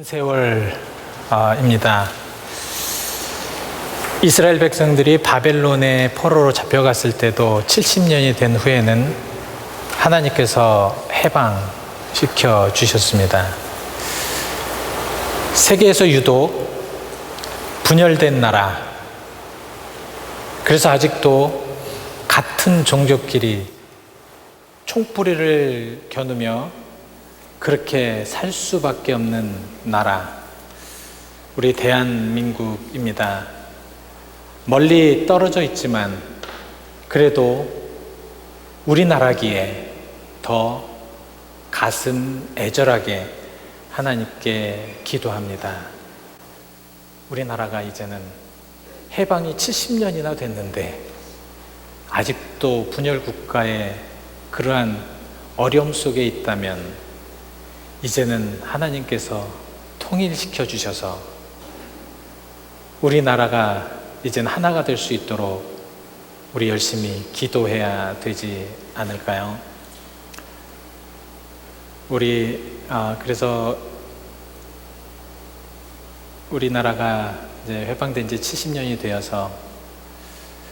세월입니다. 이스라엘 백성들이 바벨론의 포로로 잡혀갔을 때도 70년이 된 후에는 하나님께서 해방시켜 주셨습니다. 세계에서 유독 분열된 나라, 그래서 아직도 같은 종족끼리 총뿌리를 겨누며 그렇게 살 수밖에 없는 나라, 우리 대한민국입니다. 멀리 떨어져 있지만 그래도 우리나라기에 더 가슴 애절하게 하나님께 기도합니다. 우리나라가 이제는 해방이 70년이나 됐는데 아직도 분열 국가의 그러한 어려움 속에 있다면 이제는 하나님께서 통일시켜 주셔서 우리나라가 이제는 하나가 될 수 있도록 우리 열심히 기도해야 되지 않을까요? 그래서 우리나라가 이제 해방된 지 70년이 되어서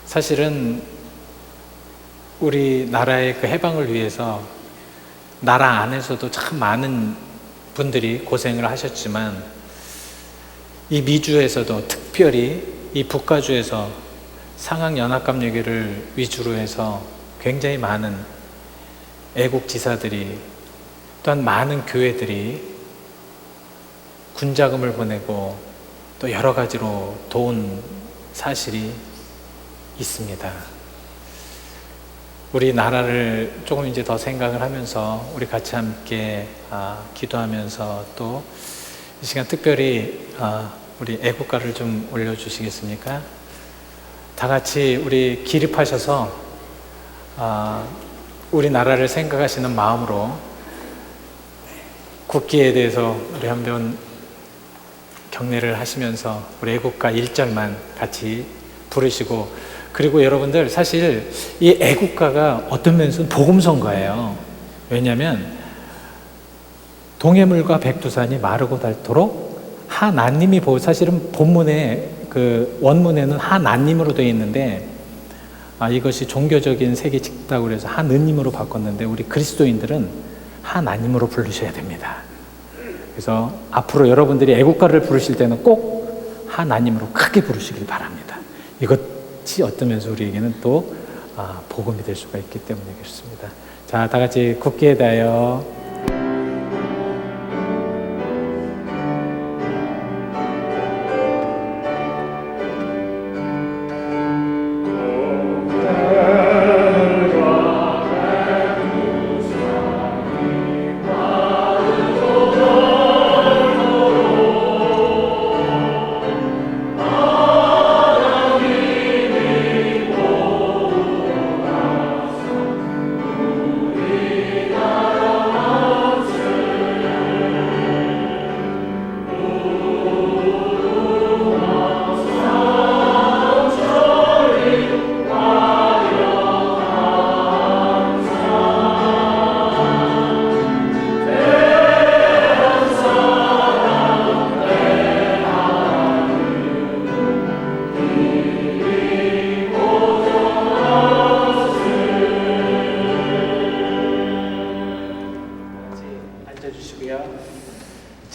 사실은 우리나라의 그 해방을 위해서 나라 안에서도 참 많은 분들이 고생을 하셨지만 이 미주에서도 특별히 이 북가주에서 상항연합감리교를 위주로 해서 굉장히 많은 애국지사들이 또한 많은 교회들이 군자금을 보내고 또 여러 가지로 도운 사실이 있습니다. 우리 나라를 조금 이제 더 생각을 하면서 우리 같이 함께 기도하면서 또 이 시간 특별히 우리 애국가를 좀 올려주시겠습니까? 다 같이 우리 기립하셔서 우리 나라를 생각하시는 마음으로 국기에 대해서 우리 한번 경례를 하시면서 우리 애국가 1절만 같이 부르시고, 그리고 여러분들 사실 이 애국가가 어떤 면에서는 복음성가예요. 왜냐하면 동해물과 백두산이 마르고 닳도록 하나님이 사실은 본문에 그 원문에는 하나님으로 되어 있는데 이것이 종교적인 색이 짙다고 그래서 하느님으로 바꿨는데 우리 그리스도인들은 하나님으로 부르셔야 됩니다. 그래서 앞으로 여러분들이 애국가를 부르실 때는 꼭 하나님으로 크게 부르시길 바랍니다. 이것이 어떤 면에서 우리에게는 또 복음이 될 수가 있기 때문에 그렇습니다. 자, 다 같이 굳게 대하여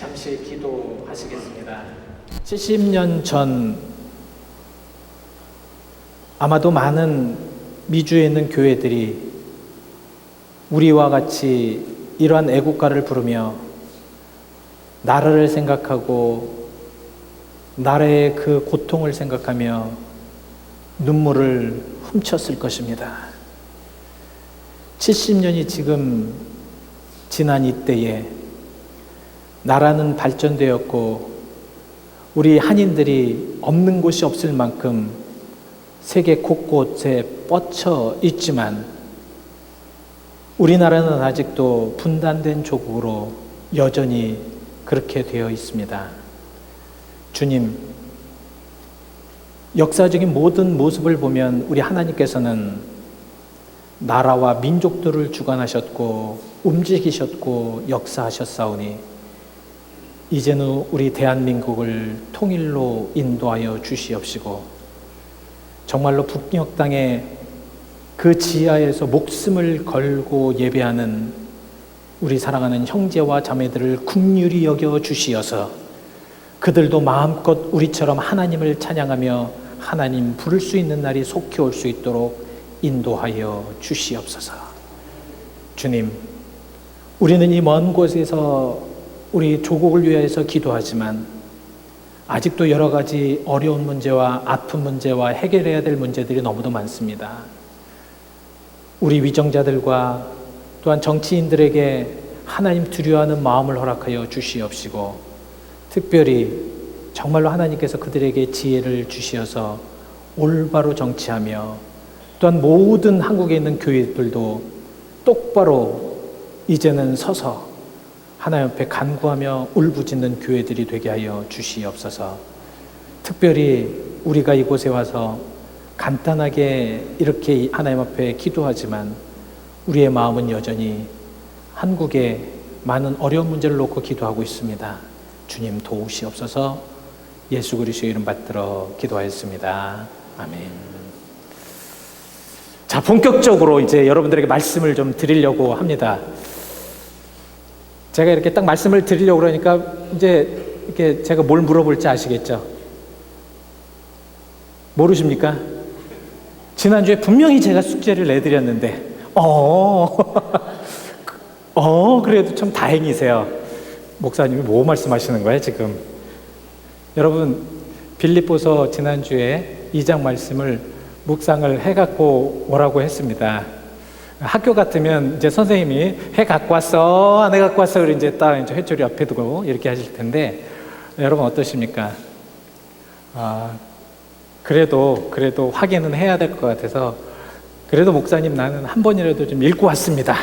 잠시 기도하시겠습니다. 70년 전 아마도 많은 미주에 있는 교회들이 우리와 같이 이러한 애국가를 부르며 나라를 생각하고 나라의 그 고통을 생각하며 눈물을 훔쳤을 것입니다. 70년이 지금 지난 이때에 나라는 발전되었고 우리 한인들이 없는 곳이 없을 만큼 세계 곳곳에 뻗쳐 있지만 우리나라는 아직도 분단된 조국으로 여전히 그렇게 되어 있습니다. 주님, 역사적인 모든 모습을 보면 우리 하나님께서는 나라와 민족들을 주관하셨고 움직이셨고 역사하셨사오니 이제는 우리 대한민국을 통일로 인도하여 주시옵시고 정말로 북녘 땅에 그 지하에서 목숨을 걸고 예배하는 우리 사랑하는 형제와 자매들을 긍휼히 여겨 주시어서 그들도 마음껏 우리처럼 하나님을 찬양하며 하나님 부를 수 있는 날이 속히 올 수 있도록 인도하여 주시옵소서. 주님, 우리는 이 먼 곳에서 우리 조국을 위해서 기도하지만 아직도 여러 가지 어려운 문제와 아픈 문제와 해결해야 될 문제들이 너무도 많습니다. 우리 위정자들과 또한 정치인들에게 하나님 두려워하는 마음을 허락하여 주시옵시고 특별히 정말로 하나님께서 그들에게 지혜를 주시어서 올바로 정치하며 또한 모든 한국에 있는 교회들도 똑바로 이제는 서서 하나님 앞에 간구하며 울부짖는 교회들이 되게 하여 주시옵소서. 특별히 우리가 이곳에 와서 간단하게 이렇게 하나님 앞에 기도하지만 우리의 마음은 여전히 한국의 많은 어려운 문제를 놓고 기도하고 있습니다. 주님 도우시옵소서. 예수 그리스도의 이름 받들어 기도하였습니다. 아멘. 자, 본격적으로 이제 여러분들에게 말씀을 좀 드리려고 합니다. 제가 이렇게 딱 말씀을 드리려고 그러니까 이제 이렇게 제가 뭘 물어볼지 아시겠죠? 모르십니까? 지난주에 분명히 제가 숙제를 내드렸는데 그래도 참 다행이세요. 목사님이 뭐 말씀하시는 거예요 지금? 여러분, 빌립보서 지난주에 2장 말씀을 묵상을 해갖고 오라고 했습니다. 학교 같으면 이제 선생님이 해 갖고 왔어, 안 해 갖고 왔어, 그리고 이제 딱 이제 회초리 옆에 두고 이렇게 하실 텐데, 여러분 어떠십니까? 그래도 확인은 해야 될 것 같아서, 그래도 목사님 나는 한 번이라도 좀 읽고 왔습니다.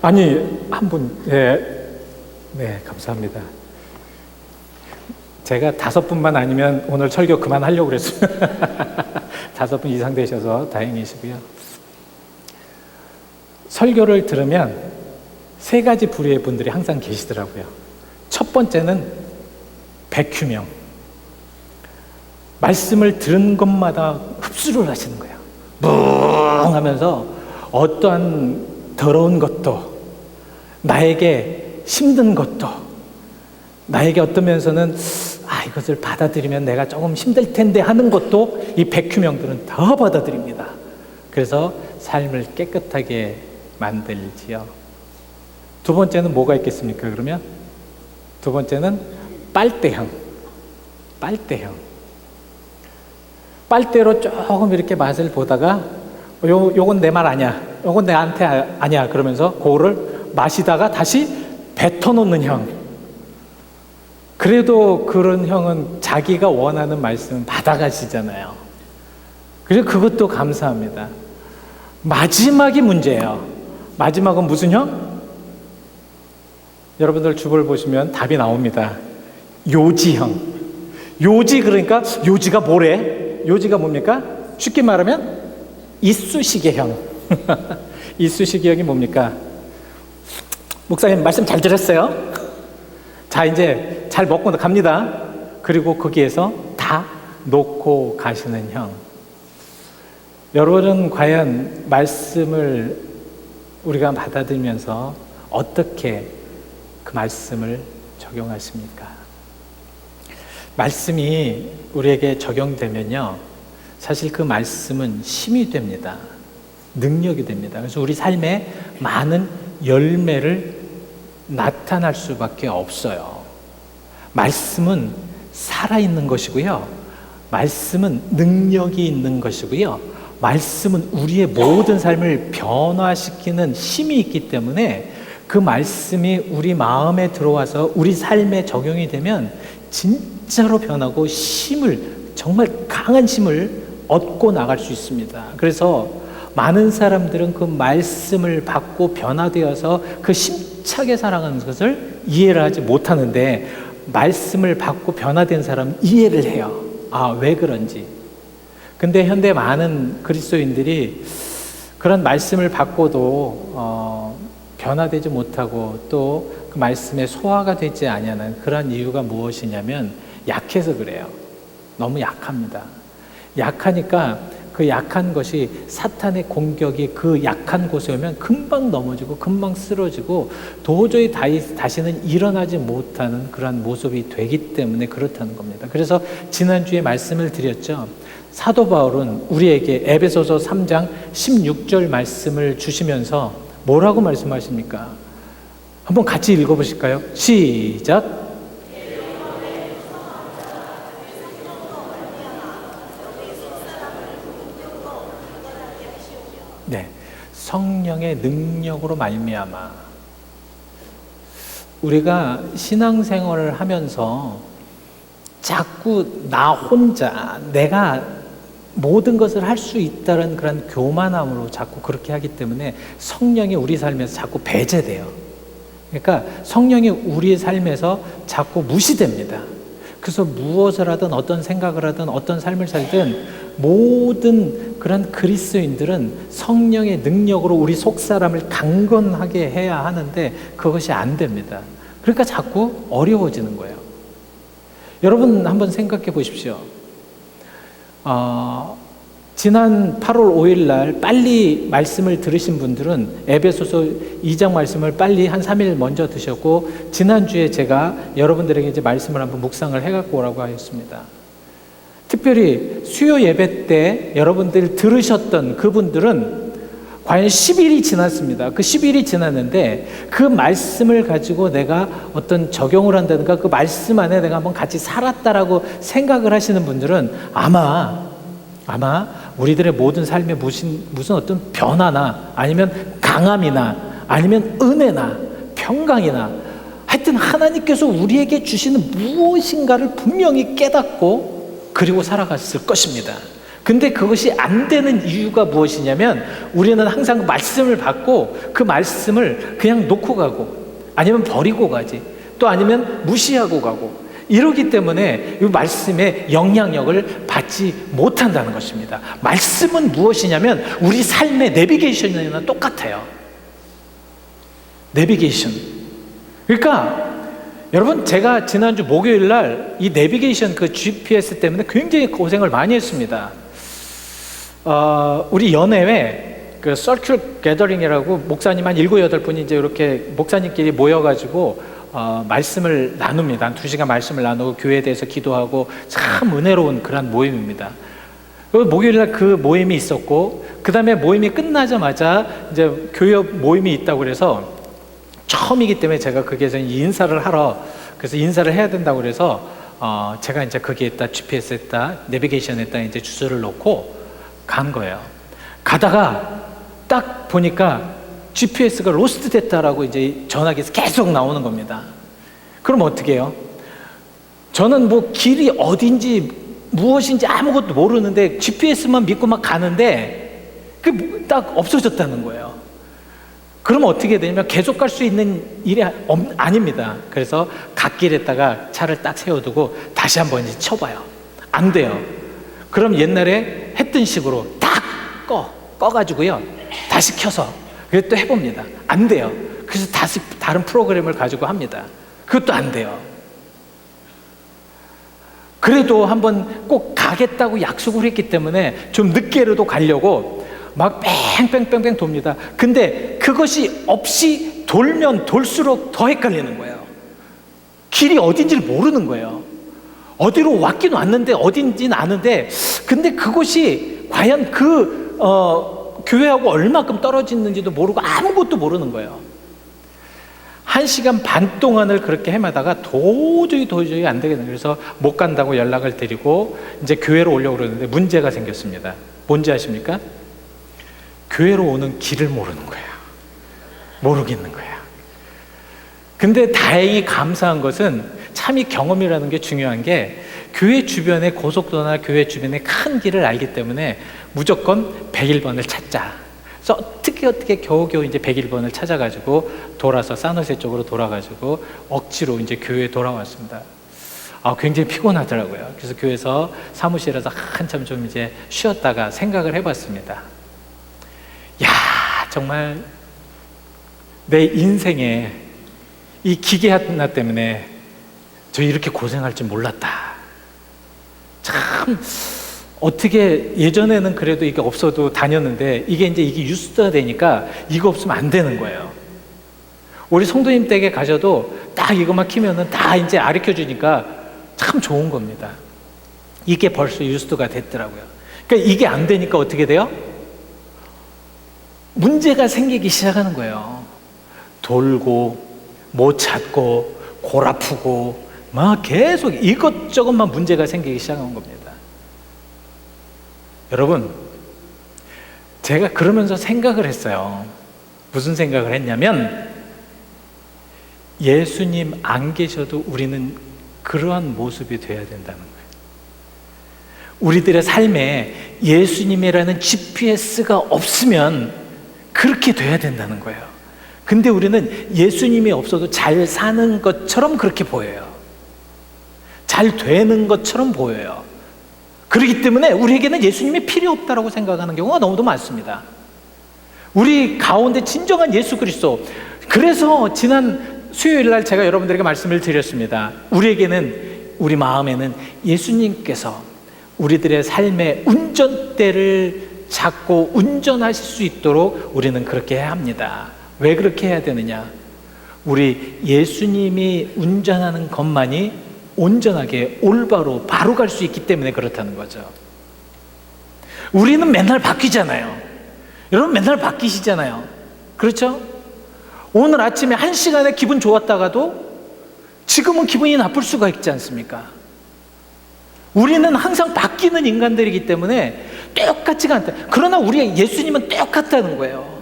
아니, 한 분, 네, 감사합니다. 제가 5분만 아니면 오늘 설교 그만하려고 그랬어요. 5분 이상 되셔서 다행이시고요. 설교를 들으면 3가지 부류의 분들이 항상 계시더라고요. 첫 번째는 백휴명. 말씀을 들은 것마다 흡수를 하시는 거예요. 뭉 하면서 어떠한 더러운 것도, 나에게 힘든 것도, 나에게 어떤 면에서는 이것을 받아들이면 내가 조금 힘들 텐데 하는 것도 이 백휴명들은 더 받아들입니다. 그래서 삶을 깨끗하게 만들지요. 두 번째는 뭐가 있겠습니까? 그러면 두 번째는 빨대형. 빨대로 조금 이렇게 맛을 보다가 요건 내 말 아니야, 요건 내한테 아니야 그러면서 그거를 마시다가 다시 뱉어놓는 형. 그래도 그런 형은 자기가 원하는 말씀 받아가시잖아요. 그래서 그것도 감사합니다. 마지막이 문제예요. 마지막은 무슨 형? 여러분들 주보를 보시면 답이 나옵니다. 요지형. 요지, 그러니까 요지가 뭐래? 요지가 뭡니까? 쉽게 말하면 이쑤시개형. 이쑤시개형이 뭡니까? 목사님 말씀 잘 들었어요? 자, 이제 잘 먹고 갑니다. 그리고 거기에서 다 놓고 가시는 형. 여러분은 과연 말씀을 우리가 받아들이면서 어떻게 그 말씀을 적용하십니까? 말씀이 우리에게 적용되면요, 사실 그 말씀은 힘이 됩니다. 능력이 됩니다. 그래서 우리 삶에 많은 열매를 나타날 수밖에 없어요. 말씀은 살아있는 것이고요. 말씀은 능력이 있는 것이고요. 말씀은 우리의 모든 삶을 변화시키는 힘이 있기 때문에 그 말씀이 우리 마음에 들어와서 우리 삶에 적용이 되면 진짜로 변하고 정말 강한 힘을 얻고 나갈 수 있습니다. 그래서 많은 사람들은 그 말씀을 받고 변화되어서 그 힘차게 살아가는 것을 이해를 하지 못하는데, 말씀을 받고 변화된 사람은 이해를 해요. 왜 그런지. 근데 현대 많은 그리스도인들이 그런 말씀을 받고도 변화되지 못하고 또 그 말씀에 소화가 되지 아니하는 그런 이유가 무엇이냐면 약해서 그래요. 너무 약합니다. 약하니까 그 약한 것이 사탄의 공격이 그 약한 곳에 오면 금방 넘어지고 금방 쓰러지고 도저히 다시는 일어나지 못하는 그런 모습이 되기 때문에 그렇다는 겁니다. 그래서 지난주에 말씀을 드렸죠. 사도 바울은 우리에게 에베소서 3장 16절 말씀을 주시면서 뭐라고 말씀하십니까? 한번 같이 읽어보실까요? 시작! 네, 성령의 능력으로 말미암아. 우리가 신앙생활을 하면서 자꾸 나 혼자 내가 모든 것을 할 수 있다는 그런 교만함으로 자꾸 그렇게 하기 때문에 성령이 우리 삶에서 자꾸 배제돼요. 그러니까 성령이 우리의 삶에서 자꾸 무시됩니다. 그래서 무엇을 하든 어떤 생각을 하든 어떤 삶을 살든 모든 그런 그리스도인들은 성령의 능력으로 우리 속사람을 강건하게 해야 하는데 그것이 안 됩니다. 그러니까 자꾸 어려워지는 거예요. 여러분 한번 생각해 보십시오. 지난 8월 5일 날 빨리 말씀을 들으신 분들은 에베소서 2장 말씀을 빨리 한 3일 먼저 드셨고, 지난주에 제가 여러분들에게 이제 말씀을 한번 묵상을 해갖고 오라고 하였습니다. 특별히 수요 예배 때 여러분들 들으셨던 그분들은 과연 10일이 지났습니다. 그 10일이 지났는데 그 말씀을 가지고 내가 어떤 적용을 한다든가 그 말씀 안에 내가 한번 같이 살았다라고 생각을 하시는 분들은 아마 우리들의 모든 삶에 무슨 어떤 변화나 아니면 강함이나 아니면 은혜나 평강이나 하여튼 하나님께서 우리에게 주시는 무엇인가를 분명히 깨닫고 그리고 살아갔을 것입니다. 근데 그것이 안 되는 이유가 무엇이냐면 우리는 항상 말씀을 받고 그 말씀을 그냥 놓고 가고 아니면 버리고 가지 또 아니면 무시하고 가고 이러기 때문에 이 말씀의 영향력을 받지 못한다는 것입니다. 말씀은 무엇이냐면 우리 삶의 내비게이션이나 똑같아요. 내비게이션. 그러니까 여러분 제가 지난주 목요일 날 이 내비게이션 그 GPS 때문에 굉장히 고생을 많이 했습니다. 우리 연회에 그 서큘 게더링이라고 목사님 한 7, 8분이 이제 이렇게 목사님끼리 모여가지고 말씀을 나눕니다. 한 2시간 말씀을 나누고 교회에 대해서 기도하고 참 은혜로운 그런 모임입니다. 목요일날 그 모임이 있었고 그 다음에 모임이 끝나자마자 이제 교회 모임이 있다고 그래서 처음이기 때문에 제가 거기에서 인사를 하러 그래서 인사를 해야 된다고 그래서 제가 이제 거기에다 GPS에다 내비게이션에다 이제 주소를 놓고 간 거예요. 가다가 딱 보니까 GPS가 로스트 됐다라고 이제 전화기에서 계속 나오는 겁니다. 그럼 어떻게 해요? 저는 뭐 길이 어딘지 무엇인지 아무것도 모르는데 GPS만 믿고 막 가는데 그 딱 없어졌다는 거예요. 그럼 어떻게 되냐면 계속 갈 수 있는 일이 아닙니다. 그래서 갓길에다가 차를 딱 세워두고 다시 한번 이제 쳐봐요. 안 돼요. 그럼 옛날에 했던 식으로 딱 꺼가지고요. 다시 켜서 그래서 또 해봅니다. 안 돼요. 그래서 다시 다른 프로그램을 가지고 합니다. 그것도 안 돼요. 그래도 한번 꼭 가겠다고 약속을 했기 때문에 좀 늦게라도 가려고 막 뺑뺑뺑뺑 돕니다. 근데 그것이 없이 돌면 돌수록 더 헷갈리는 거예요. 길이 어딘지를 모르는 거예요. 어디로 왔긴 왔는데 어딘지는 아는데 근데 그것이 과연 그 교회하고 얼마큼 떨어지는지도 모르고 아무것도 모르는 거예요. 1시간 반 동안을 그렇게 헤매다가 도저히 안 되겠네요. 그래서 못 간다고 연락을 드리고 이제 교회로 오려고 그러는데 문제가 생겼습니다. 뭔지 아십니까? 교회로 오는 길을 모르는 거예요. 모르겠는 거예요. 근데 다행히 감사한 것은 참 이 경험이라는 게 중요한 게 교회 주변에 고속도로나 교회 주변에 큰 길을 알기 때문에 무조건 101번을 찾자. 그래서 어떻게 겨우겨우 이제 101번을 찾아가지고 돌아서 산호세 쪽으로 돌아가지고 억지로 이제 교회에 돌아왔습니다. 굉장히 피곤하더라고요. 그래서 교회에서 사무실에서 한참 좀 이제 쉬었다가 생각을 해봤습니다. 야, 정말 내 인생에 이 기계 하나 때문에 저 이렇게 고생할 줄 몰랐다. 참 어떻게 예전에는 그래도 이게 없어도 다녔는데 이게 뉴스가 되니까 이거 없으면 안 되는 거예요. 우리 성도님 댁에 가셔도 딱 이것만 키면은 다 이제 가르쳐 주니까 참 좋은 겁니다. 이게 벌써 뉴스가 됐더라고요. 그러니까 이게 안 되니까 어떻게 돼요? 문제가 생기기 시작하는 거예요. 돌고 못 찾고 골 아프고 막 계속 이것저것만 문제가 생기기 시작한 겁니다. 여러분, 제가 그러면서 생각을 했어요. 무슨 생각을 했냐면, 예수님 안 계셔도 우리는 그러한 모습이 돼야 된다는 거예요. 우리들의 삶에 예수님이라는 GPS가 없으면 그렇게 돼야 된다는 거예요. 근데 우리는 예수님이 없어도 잘 사는 것처럼 그렇게 보여요. 잘 되는 것처럼 보여요. 그렇기 때문에 우리에게는 예수님이 필요 없다고 생각하는 경우가 너무도 많습니다. 우리 가운데 진정한 예수 그리스도, 그래서 지난 수요일 날 제가 여러분들에게 말씀을 드렸습니다. 우리 마음에는 예수님께서 우리들의 삶의 운전대를 잡고 운전하실 수 있도록 우리는 그렇게 해야 합니다. 왜 그렇게 해야 되느냐? 우리 예수님이 운전하는 것만이 온전하게 올바로 바로 갈 수 있기 때문에 그렇다는 거죠. 우리는 맨날 바뀌잖아요. 여러분 맨날 바뀌시잖아요. 그렇죠? 오늘 아침에 1시간에 기분 좋았다가도 지금은 기분이 나쁠 수가 있지 않습니까? 우리는 항상 바뀌는 인간들이기 때문에 똑같지가 않다. 그러나 우리의 예수님은 똑같다는 거예요.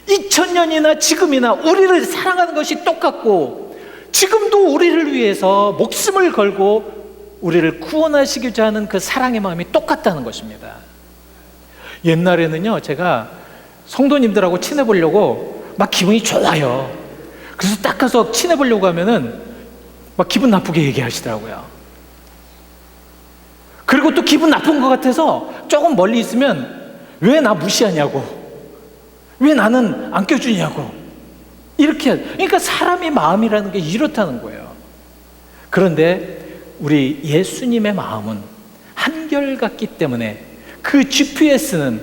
2000년이나 지금이나 우리를 사랑하는 것이 똑같고, 지금도 우리를 위해서 목숨을 걸고 우리를 구원하시고자 하는 그 사랑의 마음이 똑같다는 것입니다. 옛날에는요, 제가 성도님들하고 친해보려고 막 기분이 좋아요. 그래서 딱 가서 친해보려고 하면은 막 기분 나쁘게 얘기하시더라고요. 그리고 또 기분 나쁜 것 같아서 조금 멀리 있으면 왜 나 무시하냐고, 왜 나는 안 껴주냐고, 이렇게. 그러니까 사람의 마음이라는 게 이렇다는 거예요. 그런데 우리 예수님의 마음은 한결같기 때문에 그 GPS는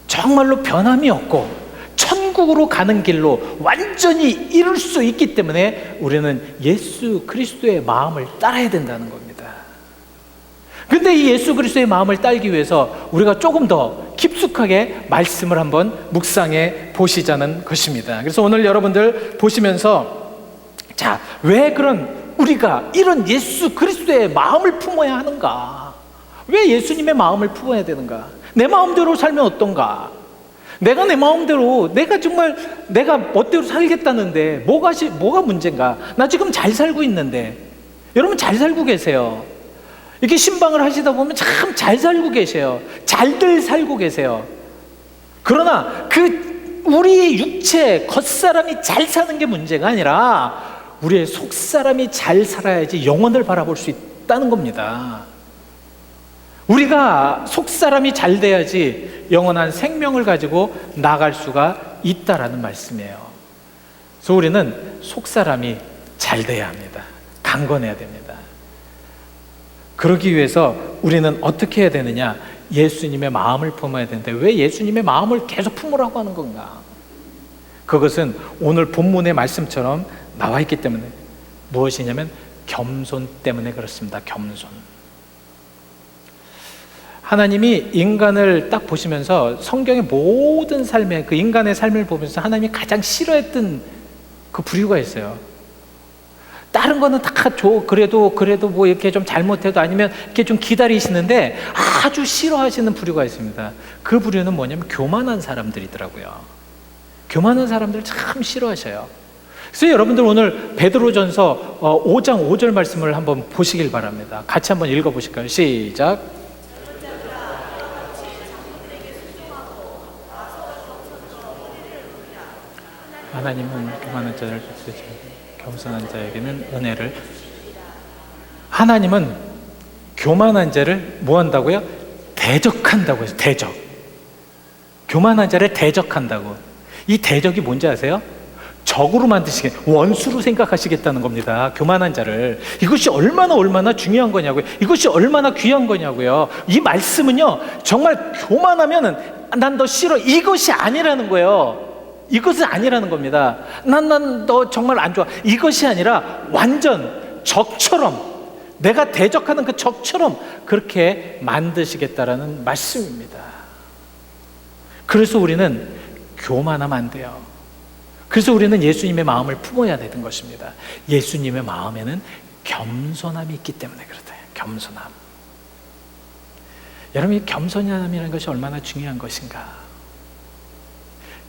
정말로 변함이 없고 천국으로 가는 길로 완전히 이룰 수 있기 때문에 우리는 예수 그리스도의 마음을 따라야 된다는 겁니다. 근데 이 예수 그리스도의 마음을 따르기 위해서 우리가 조금 더 깊숙하게 말씀을 한번 묵상해 보시자는 것입니다. 그래서 오늘 여러분들 보시면서, 자, 왜 그런 우리가 이런 예수 그리스도의 마음을 품어야 하는가? 왜 예수님의 마음을 품어야 되는가? 내 마음대로 살면 어떤가? 내가 내 마음대로, 내가 멋대로 살겠다는데 뭐가 문제인가? 나 지금 잘 살고 있는데. 여러분 잘 살고 계세요. 이렇게 신방을 하시다 보면 참 잘 살고 계세요. 잘들 살고 계세요. 그러나 우리의 육체, 겉사람이 잘 사는 게 문제가 아니라 우리의 속사람이 잘 살아야지 영혼을 바라볼 수 있다는 겁니다. 우리가 속사람이 잘 돼야지 영원한 생명을 가지고 나갈 수가 있다라는 말씀이에요. 그래서 우리는 속사람이 잘 돼야 합니다. 강건해야 됩니다. 그러기 위해서 우리는 어떻게 해야 되느냐? 예수님의 마음을 품어야 되는데 왜 예수님의 마음을 계속 품으라고 하는 건가? 그것은 오늘 본문의 말씀처럼 나와 있기 때문에, 무엇이냐면 겸손 때문에 그렇습니다. 겸손. 하나님이 인간을 딱 보시면서 성경의 모든 삶의 그 인간의 삶을 보면서 하나님이 가장 싫어했던 그 부류가 있어요. 다른 거는 다 그래도 뭐 이렇게 좀 잘못해도 아니면 이렇게 좀 기다리시는데 아주 싫어하시는 부류가 있습니다. 그 부류는 뭐냐면 교만한 사람들이더라고요. 교만한 사람들 참 싫어하셔요. 그래서 여러분들 오늘 베드로전서 5장 5절 말씀을 한번 보시길 바랍니다. 같이 한번 읽어보실까요? 시작. 하나님은 교만한 자를 쓰시고 겸손한 자에게는 은혜를. 하나님은 교만한 자를 뭐 한다고요? 대적한다고 해서 대적. 교만한 자를 대적한다고. 이 대적이 뭔지 아세요? 적으로 원수로 생각하시겠다는 겁니다. 교만한 자를. 이것이 얼마나 중요한 거냐고요. 이것이 얼마나 귀한 거냐고요. 이 말씀은요, 정말 교만하면은 난 너 싫어, 이것이 아니라는 거예요. 이것은 아니라는 겁니다. 난 너 정말 안 좋아, 이것이 아니라 완전 적처럼, 내가 대적하는 그 적처럼 그렇게 만드시겠다라는 말씀입니다. 그래서 우리는 교만하면 안 돼요. 그래서 우리는 예수님의 마음을 품어야 되는 것입니다. 예수님의 마음에는 겸손함이 있기 때문에 그렇다. 겸손함. 여러분, 이 겸손함이라는 것이 얼마나 중요한 것인가.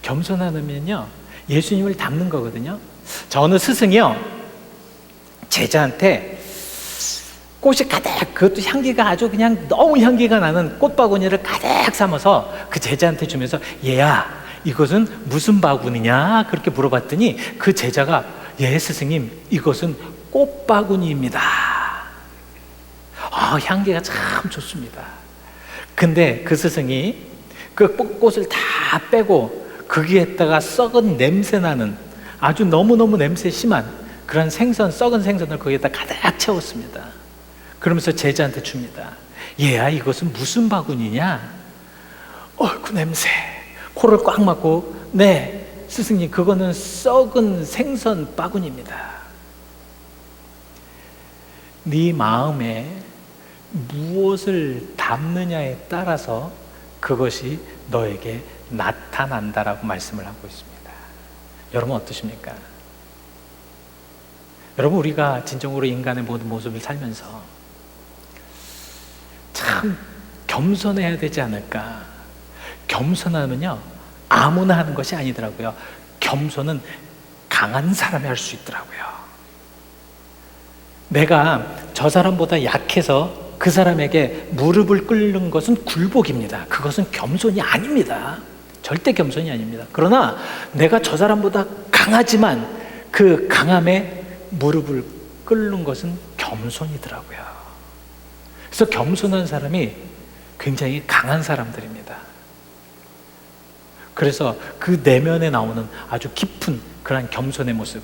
겸손함은요, 예수님을 닮는 거거든요. 저 어느 스승이요, 제자한테 꽃이 가득, 그것도 향기가 아주 그냥 너무 향기가 나는 꽃바구니를 가득 삼아서 그 제자한테 주면서, 얘야, 이것은 무슨 바구니냐? 그렇게 물어봤더니 그 제자가, 예, 스승님, 이것은 꽃바구니입니다. 향기가 참 좋습니다. 근데 그 스승이 그 꽃을 다 빼고 거기에다가 썩은 냄새 나는, 아주 너무너무 냄새 심한 그런 썩은 생선을 거기에다 가득 채웠습니다. 그러면서 제자한테 줍니다. 얘야, 이것은 무슨 바구니냐? 그 냄새. 코를 꽉 막고, 네, 스승님, 그거는 썩은 생선 바구니입니다. 네 마음에 무엇을 담느냐에 따라서 그것이 너에게 나타난다라고 말씀을 하고 있습니다. 여러분 어떠십니까? 여러분, 우리가 진정으로 인간의 모든 모습을 살면서 참 겸손해야 되지 않을까. 겸손하면요, 아무나 하는 것이 아니더라고요. 겸손은 강한 사람이 할 수 있더라고요. 내가 저 사람보다 약해서 그 사람에게 무릎을 꿇는 것은 굴복입니다. 그것은 겸손이 아닙니다. 절대 겸손이 아닙니다. 그러나 내가 저 사람보다 강하지만 그 강함에 무릎을 꿇는 것은 겸손이더라고요. 그래서 겸손한 사람이 굉장히 강한 사람들입니다. 그래서 그 내면에 나오는 아주 깊은 그런 겸손의 모습.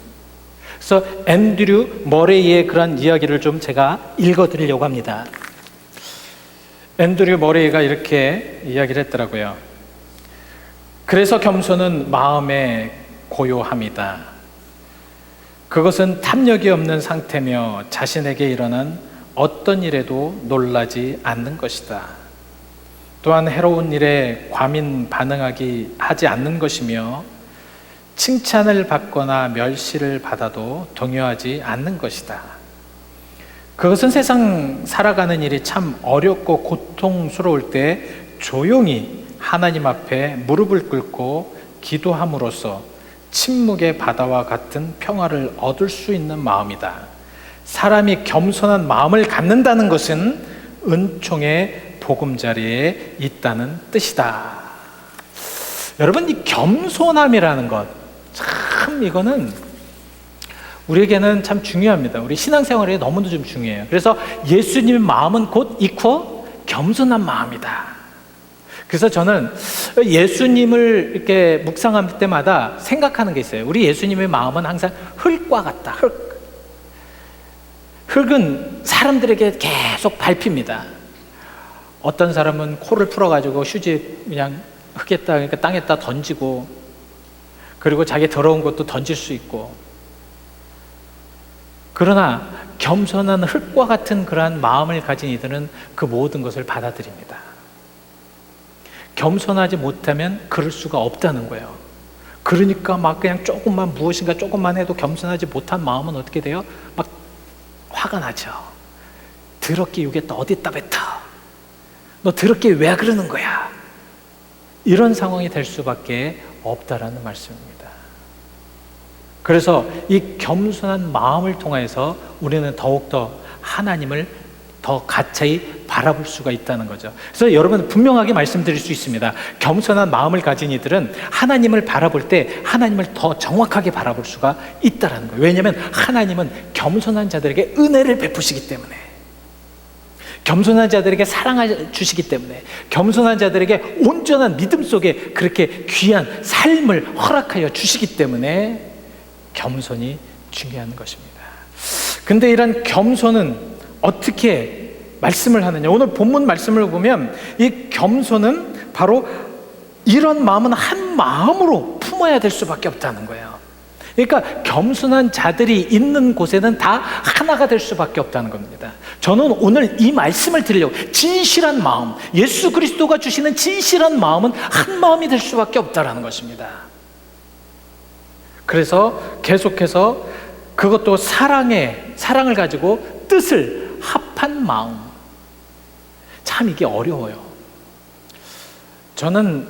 그래서 앤드류 머레이의 그런 이야기를 좀 제가 읽어드리려고 합니다. 앤드류 머레이가 이렇게 이야기를 했더라고요. 그래서 겸손은 마음의 고요함이다. 그것은 탐욕이 없는 상태며 자신에게 일어난 어떤 일에도 놀라지 않는 것이다. 또한 해로운 일에 과민 반응하지 않는 것이며 칭찬을 받거나 멸시를 받아도 동요하지 않는 것이다. 그것은 세상 살아가는 일이 참 어렵고 고통스러울 때 조용히 하나님 앞에 무릎을 꿇고 기도함으로써 침묵의 바다와 같은 평화를 얻을 수 있는 마음이다. 사람이 겸손한 마음을 갖는다는 것은 은총의 보금자리에 있다는 뜻이다. 여러분, 이 겸손함이라는 것, 참 이거는 우리에게는 참 중요합니다. 우리 신앙생활에 너무도 좀 중요해요. 그래서 예수님의 마음은 곧 이퀄 겸손한 마음이다. 그래서 저는 예수님을 이렇게 묵상할 때마다 생각하는 게 있어요. 우리 예수님의 마음은 항상 흙과 같다. 흙은 사람들에게 계속 밟힙니다. 어떤 사람은 코를 풀어가지고 휴지 그냥 흙에다, 그러니까 땅에다 던지고, 그리고 자기 더러운 것도 던질 수 있고. 그러나 겸손한 흙과 같은 그러한 마음을 가진 이들은 그 모든 것을 받아들입니다. 겸손하지 못하면 그럴 수가 없다는 거예요. 그러니까 막 그냥 조금만, 무엇인가 조금만 해도 겸손하지 못한 마음은 어떻게 돼요? 막 화가 나죠. 더럽게 욕했다, 어디다 뱉어, 너 더럽게 왜 그러는 거야? 이런 상황이 될 수밖에 없다라는 말씀입니다. 그래서 이 겸손한 마음을 통해서 우리는 더욱더 하나님을 더 가차이 바라볼 수가 있다는 거죠. 그래서 여러분, 분명하게 말씀드릴 수 있습니다. 겸손한 마음을 가진 이들은 하나님을 바라볼 때 하나님을 더 정확하게 바라볼 수가 있다는 거예요. 왜냐하면 하나님은 겸손한 자들에게 은혜를 베푸시기 때문에, 겸손한 자들에게 사랑을 주시기 때문에, 겸손한 자들에게 온전한 믿음 속에 그렇게 귀한 삶을 허락하여 주시기 때문에 겸손이 중요한 것입니다. 근데 이런 겸손은 어떻게 말씀을 하느냐? 오늘 본문 말씀을 보면 이 겸손은 바로 이런 마음은 한 마음으로 품어야 될 수밖에 없다는 거예요. 그러니까 겸손한 자들이 있는 곳에는 다 하나가 될 수밖에 없다는 겁니다. 저는 오늘 이 말씀을 드리려고, 진실한 마음, 예수 그리스도가 주시는 진실한 마음은 한 마음이 될 수밖에 없다는 것입니다. 그래서 계속해서 그것도 사랑을 가지고 뜻을 합한 마음. 참 이게 어려워요. 저는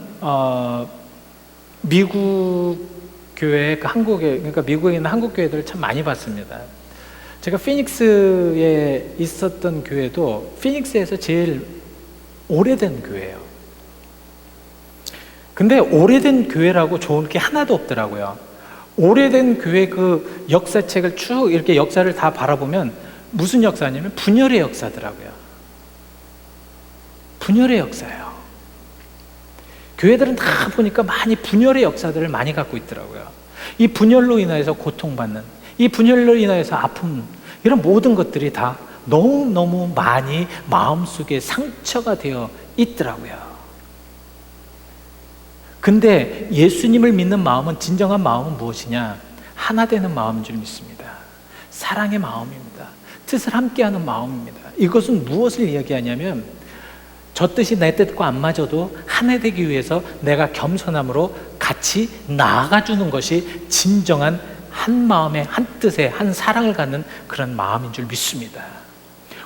미국 교회, 그러니까 미국에 있는 한국 교회들을 참 많이 봤습니다. 제가 피닉스에 있었던 교회도 피닉스에서 제일 오래된 교회예요. 근데 오래된 교회라고 좋은 게 하나도 없더라고요. 오래된 교회 그 역사책을 쭉 이렇게 역사를 다 바라보면 무슨 역사냐면 분열의 역사더라고요. 분열의 역사예요. 교회들은 다 보니까 많이 분열의 역사들을 많이 갖고 있더라고요. 이 분열로 인하여서 고통받는, 이 분열로 인하여서 아픔, 이런 모든 것들이 다 너무너무 많이 마음속에 상처가 되어 있더라고요. 근데 예수님을 믿는 마음은, 진정한 마음은 무엇이냐? 하나 되는 마음인 줄 믿습니다. 사랑의 마음입니다. 뜻을 함께하는 마음입니다. 이것은 무엇을 이야기하냐면, 저 뜻이 내 뜻과 안 맞아도 하나 되기 위해서 내가 겸손함으로 같이 나아가주는 것이 진정한 한 마음에, 한 뜻에, 한 사랑을 갖는 그런 마음인 줄 믿습니다.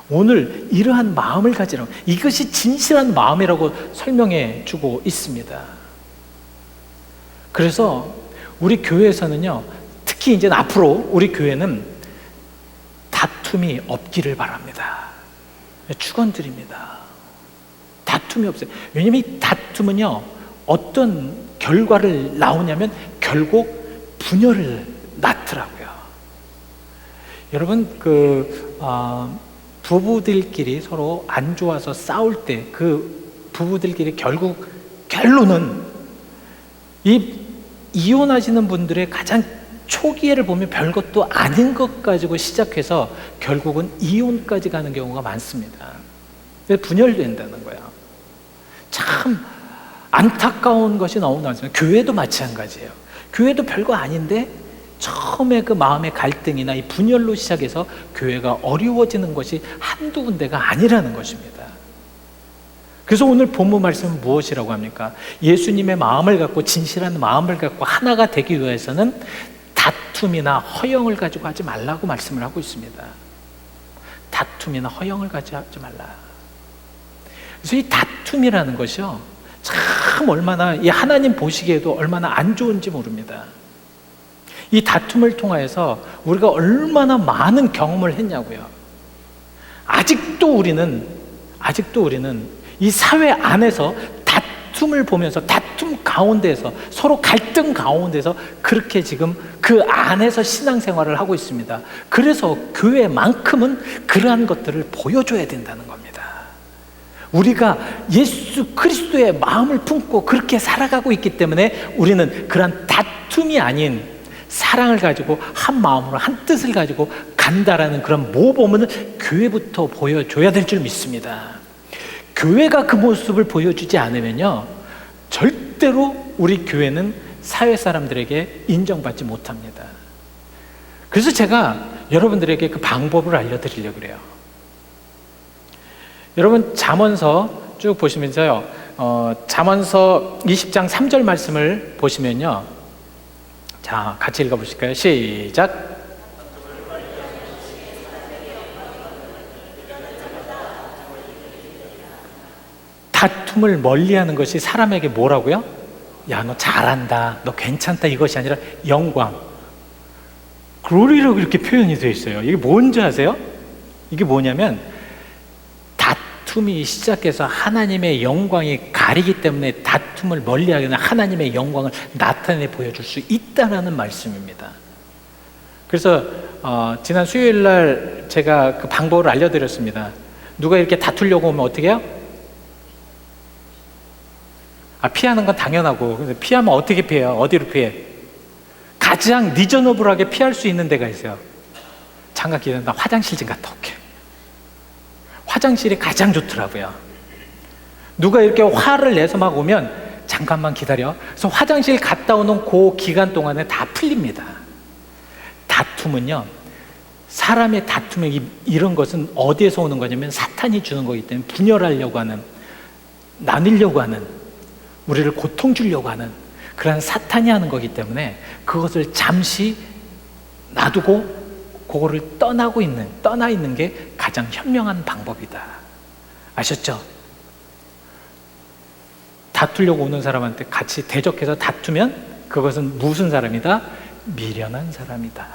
오늘 이러한 마음을 가지라고, 이것이 진실한 마음이라고 설명해 주고 있습니다. 그래서 우리 교회에서는요, 특히 이제 앞으로 우리 교회는 다툼이 없기를 바랍니다. 축원드립니다. 다툼이 없어요. 왜냐면 이 다툼은요, 어떤 결과를 나오냐면 결국 분열을 낳더라고요. 여러분, 부부들끼리 서로 안 좋아서 싸울 때 그 부부들끼리 결국 결론은, 이 이혼하시는 분들의 가장 초기에를 보면 별것도 아닌 것 가지고 시작해서 결국은 이혼까지 가는 경우가 많습니다. 분열된다는 거예요. 참 안타까운 것이 너무 많습니다. 교회도 마찬가지예요. 교회도 별거 아닌데 처음에 그 마음의 갈등이나 이 분열로 시작해서 교회가 어려워지는 것이 한두 군데가 아니라는 것입니다. 그래서 오늘 본문 말씀은 무엇이라고 합니까? 예수님의 마음을 갖고, 진실한 마음을 갖고 하나가 되기 위해서는 다툼이나 허영을 가지고 하지 말라고 말씀을 하고 있습니다. 다툼이나 허영을 가지고 하지 말라. 그래서 이 다툼이라는 것이요, 참 얼마나, 이 하나님 보시기에도 얼마나 안 좋은지 모릅니다. 이 다툼을 통하여서 우리가 얼마나 많은 경험을 했냐고요. 아직도 우리는 이 사회 안에서 다툼을 보면서, 다툼 가운데에서, 서로 갈등 가운데서 그렇게 지금 그 안에서 신앙생활을 하고 있습니다. 그래서 교회만큼은 그러한 것들을 보여줘야 된다는 겁니다. 우리가 예수 그리스도의 마음을 품고 그렇게 살아가고 있기 때문에 우리는 그러한 다툼이 아닌 사랑을 가지고 한 마음으로, 한 뜻을 가지고 간다라는 그런 모범을 교회부터 보여줘야 될 줄 믿습니다. 교회가 그 모습을 보여주지 않으면요, 절대로 우리 교회는 사회 사람들에게 인정받지 못합니다. 그래서 제가 여러분들에게 그 방법을 알려드리려고 그래요. 여러분, 잠언서 쭉 보시면서요, 잠언서 20장 3절 말씀을 보시면요, 자, 같이 읽어보실까요? 시작. 다툼을 멀리하는 것이 사람에게 뭐라고요? 야, 너 잘한다, 너 괜찮다, 이것이 아니라 영광, 글로리라고 이렇게 표현이 되어 있어요. 이게 뭔지 아세요? 이게 뭐냐면, 다툼이 시작해서 하나님의 영광이 가리기 때문에 다툼을 멀리하거나 하나님의 영광을 나타내 보여줄 수 있다라는 말씀입니다. 그래서 지난 수요일 날 제가 그 방법을 알려드렸습니다. 누가 이렇게 다투려고 오면 어떻게 해요? 피하는 건 당연하고, 피하면 어떻게 피해요? 어디로 피해? 가장 리저너블하게 피할 수 있는 데가 있어요. 장갑 끼는 나 화장실 좀 갔다 올게. 화장실이 가장 좋더라고요. 누가 이렇게 화를 내서 막 오면 잠깐만 기다려. 그래서 화장실 갔다 오는 그 기간 동안에 다 풀립니다. 다툼은요, 사람의 다툼의 이런 것은 어디에서 오는 거냐면 사탄이 주는 거기 때문에 분열하려고 하는, 나누려고 하는, 우리를 고통 주려고 하는 그런 사탄이 하는 거기 때문에 그것을 잠시 놔두고 그거를 떠나 있는 게 가장 현명한 방법이다. 아셨죠? 다투려고 오는 사람한테 같이 대적해서 다투면 그것은 무슨 사람이다? 미련한 사람이다.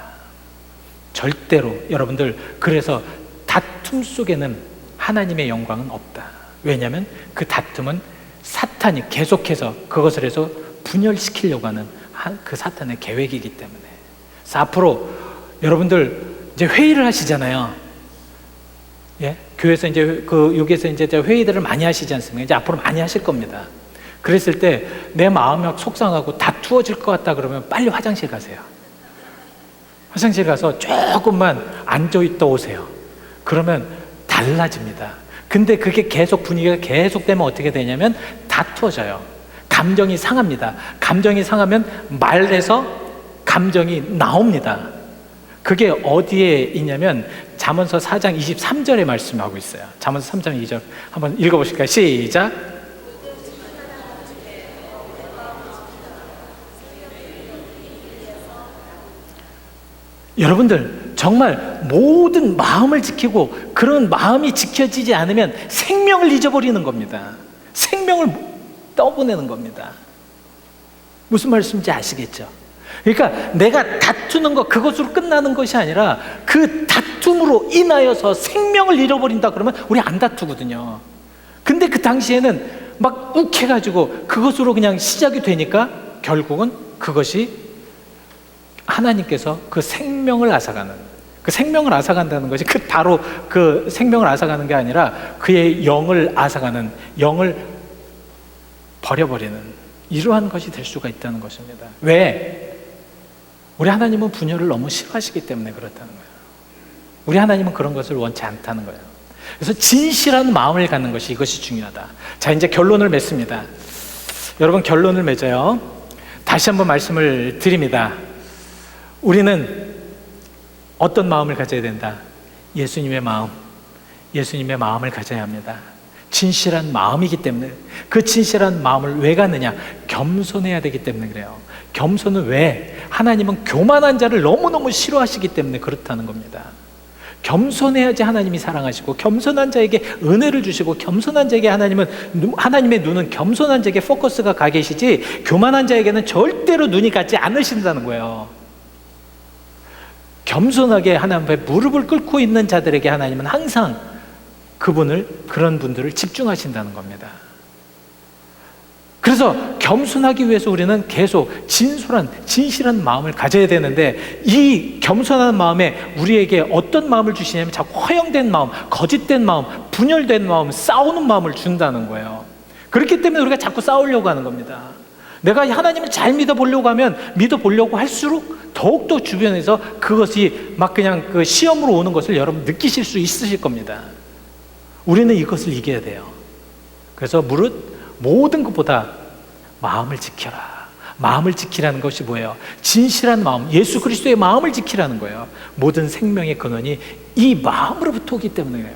절대로 여러분들, 그래서 다툼 속에는 하나님의 영광은 없다. 왜냐하면 그 다툼은 사탄이 계속해서 그것을 해서 분열시키려고 하는 그 사탄의 계획이기 때문에. 그래서 앞으로 여러분들 이제 회의를 하시잖아요. 예? 교회에서 이제 여기에서 이제 회의들을 많이 하시지 않습니까? 이제 앞으로 많이 하실 겁니다. 그랬을 때 내 마음이 막 속상하고 다투어질 것 같다 그러면 빨리 화장실 가세요. 화장실 가서 조금만 앉아있다 오세요. 그러면 달라집니다. 근데 그게 계속 분위기가 계속되면 어떻게 되냐면 다투어져요. 감정이 상합니다. 감정이 상하면 말에서 감정이 나옵니다. 그게 어디에 있냐면 잠언서 4장 23절에 말씀하고 있어요. 잠언서 3장 2절 한번 읽어보실까요? 시작. 여러분들 정말 모든 마음을 지키고 그런 마음이 지켜지지 않으면 생명을 잊어버리는 겁니다. 생명을 떠보내는 겁니다. 무슨 말씀인지 아시겠죠? 그러니까 내가 다투는 것, 그것으로 끝나는 것이 아니라 그 다툼으로 인하여서 생명을 잃어버린다 그러면 우리 안 다투거든요. 근데 그 당시에는 막 욱해가지고 그것으로 그냥 시작이 되니까 결국은 그것이 하나님께서 그 생명을 앗아가는, 그 생명을 앗아간다는 것이 바로 그 생명을 앗아가는 게 아니라 그의 영을 앗아가는, 영을 버려버리는 이러한 것이 될 수가 있다는 것입니다. 왜? 우리 하나님은 분열을 너무 싫어하시기 때문에 그렇다는 거예요. 우리 하나님은 그런 것을 원치 않다는 거예요. 그래서 진실한 마음을 갖는 것이, 이것이 중요하다. 자, 이제 결론을 맺습니다. 여러분, 결론을 맺어요. 다시 한번 말씀을 드립니다. 우리는 어떤 마음을 가져야 된다? 예수님의 마음, 예수님의 마음을 가져야 합니다. 진실한 마음이기 때문에. 그 진실한 마음을 왜 갖느냐? 겸손해야 되기 때문에 그래요. 겸손은 왜? 하나님은 교만한 자를 너무너무 싫어하시기 때문에 그렇다는 겁니다. 겸손해야지 하나님이 사랑하시고, 겸손한 자에게 은혜를 주시고, 겸손한 자에게 하나님의 눈은 겸손한 자에게 포커스가 가 계시지 교만한 자에게는 절대로 눈이 가지 않으신다는 거예요. 겸손하게 하나님 앞에 무릎을 꿇고 있는 자들에게 하나님은 항상 그런 분들을 집중하신다는 겁니다. 그래서 겸손하기 위해서 우리는 계속 진실한 마음을 가져야 되는데, 이 겸손한 마음에 우리에게 어떤 마음을 주시냐면 자꾸 허영된 마음, 거짓된 마음, 분열된 마음, 싸우는 마음을 준다는 거예요. 그렇기 때문에 우리가 자꾸 싸우려고 하는 겁니다. 내가 하나님을 잘 믿어보려고 할수록 더욱더 주변에서 그것이 막 그냥 그 시험으로 오는 것을 여러분 느끼실 수 있으실 겁니다. 우리는 이것을 이겨야 돼요. 그래서 모든 것보다 마음을 지켜라. 마음을 지키라는 것이 뭐예요? 진실한 마음, 예수 그리스도의 마음을 지키라는 거예요. 모든 생명의 근원이 이 마음으로부터 오기 때문에 그래요.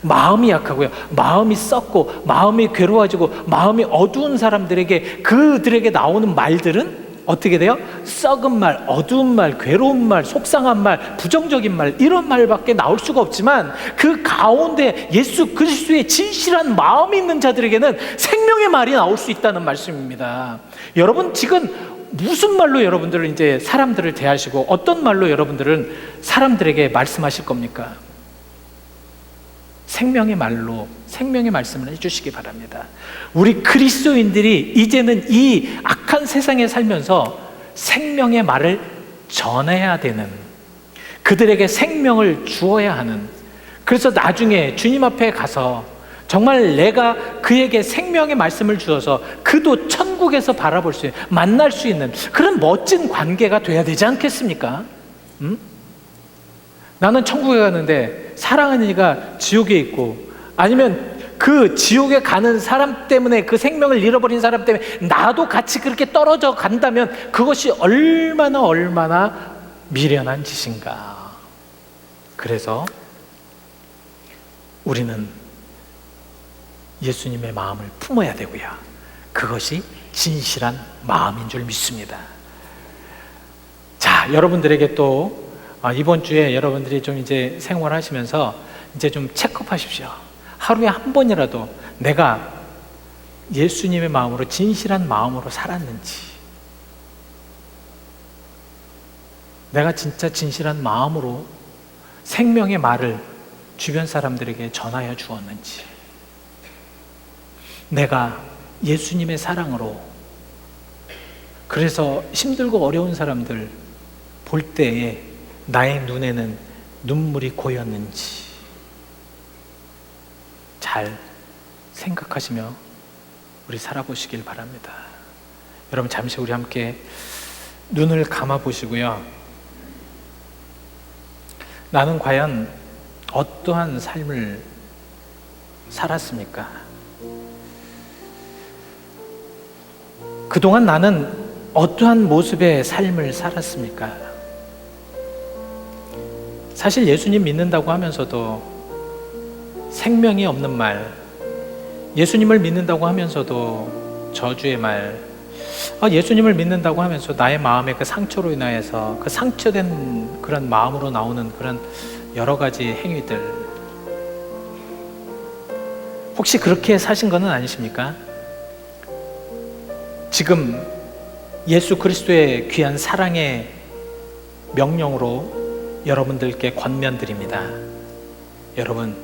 마음이 약하고요, 마음이 썩고 마음이 괴로워지고 마음이 어두운 사람들에게, 그들에게 나오는 말들은 어떻게 돼요? 썩은 말, 어두운 말, 괴로운 말, 속상한 말, 부정적인 말, 이런 말밖에 나올 수가 없지만 그 가운데 예수 그리스도의 진실한 마음이 있는 자들에게는 생명의 말이 나올 수 있다는 말씀입니다. 여러분, 지금 무슨 말로 여러분들은 이제 사람들을 대하시고 어떤 말로 여러분들은 사람들에게 말씀하실 겁니까? 생명의 말로, 생명의 말씀을 해주시기 바랍니다. 우리 그리스도인들이 이제는 이 악한 세상에 살면서 생명의 말을 전해야 되는, 그들에게 생명을 주어야 하는, 그래서 나중에 주님 앞에 가서 정말 내가 그에게 생명의 말씀을 주어서 그도 천국에서 바라볼 수 있는, 만날 수 있는 그런 멋진 관계가 돼야 되지 않겠습니까? 나는 천국에 가는데 사랑하는 이가 지옥에 있고, 아니면 그 지옥에 가는 사람 때문에, 그 생명을 잃어버린 사람 때문에 나도 같이 그렇게 떨어져 간다면 그것이 얼마나 미련한 짓인가. 그래서 우리는 예수님의 마음을 품어야 되고요, 그것이 진실한 마음인 줄 믿습니다. 자, 여러분들에게 또 이번 주에 여러분들이 좀 이제 생활하시면서 이제 좀 체크하십시오. 하루에 한 번이라도 내가 예수님의 마음으로, 진실한 마음으로 살았는지, 내가 진짜 진실한 마음으로 생명의 말을 주변 사람들에게 전하여 주었는지, 내가 예수님의 사랑으로, 그래서 힘들고 어려운 사람들 볼 때에 나의 눈에는 눈물이 고였는지 잘 생각하시며 우리 살아보시길 바랍니다. 여러분, 잠시 우리 함께 눈을 감아 보시고요, 나는 과연 어떠한 삶을 살았습니까? 그동안 나는 어떠한 모습의 삶을 살았습니까? 사실 예수님 믿는다고 하면서도 생명이 없는 말, 예수님을 믿는다고 하면서도 저주의 말, 예수님을 믿는다고 하면서 나의 마음의 그 상처로 인하여서 그 상처된 그런 마음으로 나오는 그런 여러 가지 행위들, 혹시 그렇게 사신 것은 아니십니까? 지금 예수 그리스도의 귀한 사랑의 명령으로 여러분들께 권면드립니다. 여러분,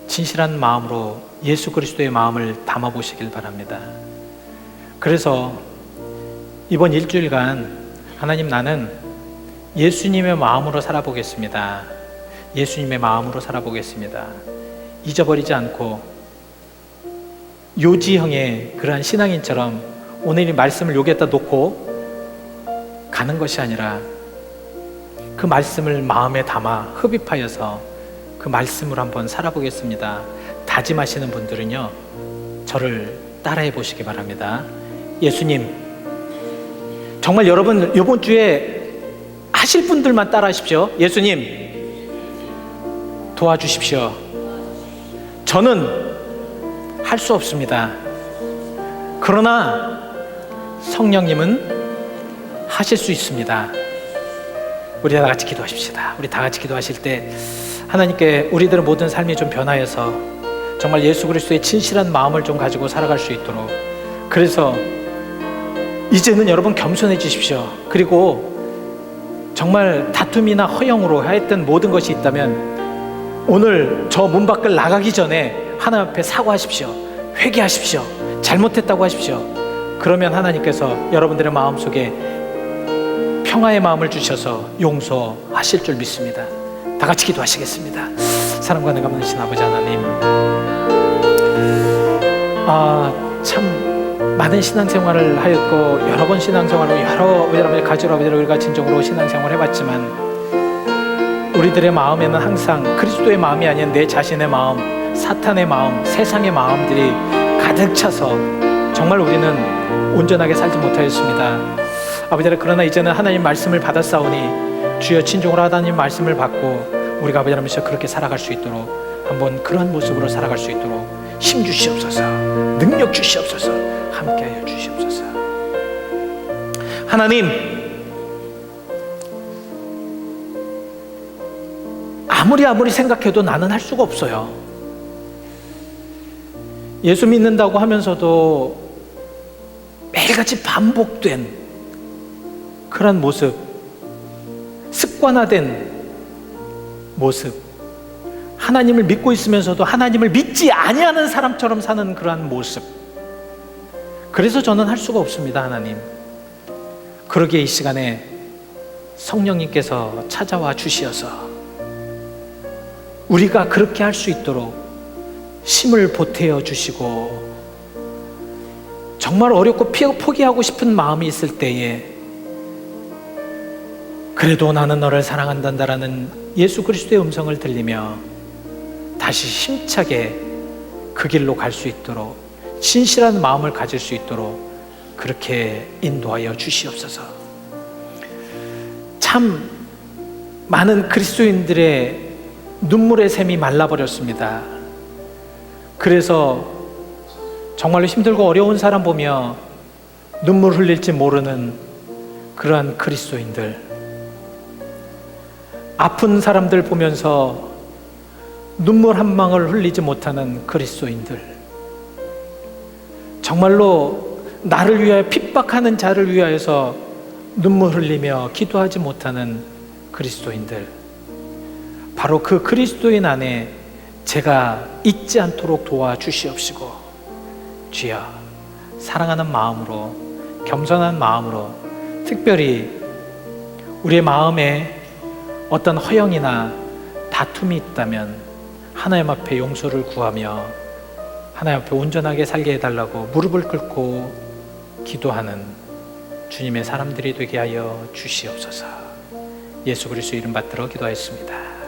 진실한 마음으로 예수 그리스도의 마음을 담아보시길 바랍니다. 그래서 이번 일주일간 하나님, 나는 예수님의 마음으로 살아보겠습니다. 예수님의 마음으로 살아보겠습니다. 잊어버리지 않고 요지형의 그러한 신앙인처럼 오늘 이 말씀을 여기에다 놓고 가는 것이 아니라 그 말씀을 마음에 담아 흡입하여서 그 말씀으로 한번 살아보겠습니다. 다짐하시는 분들은요, 저를 따라해 보시기 바랍니다. 예수님, 정말 여러분 이번 주에 하실 분들만 따라 하십시오. 예수님, 도와주십시오. 저는 할 수 없습니다. 그러나 성령님은 하실 수 있습니다. 우리 다 같이 기도하십시다. 우리 다 같이 기도하실 때 하나님께 우리들의 모든 삶이 좀 변하여서 정말 예수 그리스도의 진실한 마음을 좀 가지고 살아갈 수 있도록, 그래서 이제는 여러분 겸손해 주십시오. 그리고 정말 다툼이나 허영으로 하였던 모든 것이 있다면 오늘 저 문 밖을 나가기 전에 하나님 앞에 사과하십시오. 회개하십시오. 잘못했다고 하십시오. 그러면 하나님께서 여러분들의 마음속에 평화의 마음을 주셔서 용서하실 줄 믿습니다. 다 같이 기도하시겠습니다. 사랑과 내가 많으신 아버지 하나님, 참 많은 신앙생활을 하였고 여러 번 신앙생활을 여러 가지로 우리가 진정으로 신앙생활을 해봤지만 우리들의 마음에는 항상 그리스도의 마음이 아닌 내 자신의 마음, 사탄의 마음, 세상의 마음들이 가득 차서 정말 우리는 온전하게 살지 못하였습니다. 아버지, 그러나 이제는 하나님 말씀을 받았사오니 주여 진정으로 하나님 말씀을 받고 우리가 아버지 하나님 그렇게 살아갈 수 있도록, 한번 그러한 모습으로 살아갈 수 있도록 힘 주시옵소서, 능력 주시옵소서, 함께하여 주시옵소서. 하나님, 아무리 생각해도 나는 할 수가 없어요. 예수 믿는다고 하면서도 매일같이 반복된 그런 모습, 습관화된 모습, 하나님을 믿고 있으면서도 하나님을 믿지 아니하는 사람처럼 사는 그러한 모습, 그래서 저는 할 수가 없습니다. 하나님, 그러기에 이 시간에 성령님께서 찾아와 주시어서 우리가 그렇게 할 수 있도록 힘을 보태어 주시고, 정말 어렵고 포기하고 싶은 마음이 있을 때에 그래도 나는 너를 사랑한다라는 예수 그리스도의 음성을 들리며 다시 힘차게 그 길로 갈 수 있도록, 진실한 마음을 가질 수 있도록 그렇게 인도하여 주시옵소서. 참 많은 그리스도인들의 눈물의 샘이 말라버렸습니다. 그래서 정말로 힘들고 어려운 사람 보며 눈물 흘릴지 모르는 그러한 그리스도인들, 아픈 사람들 보면서 눈물 한 방울 흘리지 못하는 그리스도인들, 정말로 나를 위하여 핍박하는 자를 위하여서 눈물 흘리며 기도하지 못하는 그리스도인들, 바로 그 그리스도인 안에 제가 있지 않도록 도와주시옵시고, 주여 사랑하는 마음으로, 겸손한 마음으로, 특별히 우리의 마음에 어떤 허영이나 다툼이 있다면 하나님 앞에 용서를 구하며 하나님 앞에 온전하게 살게 해달라고 무릎을 꿇고 기도하는 주님의 사람들이 되게 하여 주시옵소서. 예수 그리스도 이름 받들어 기도하였습니다.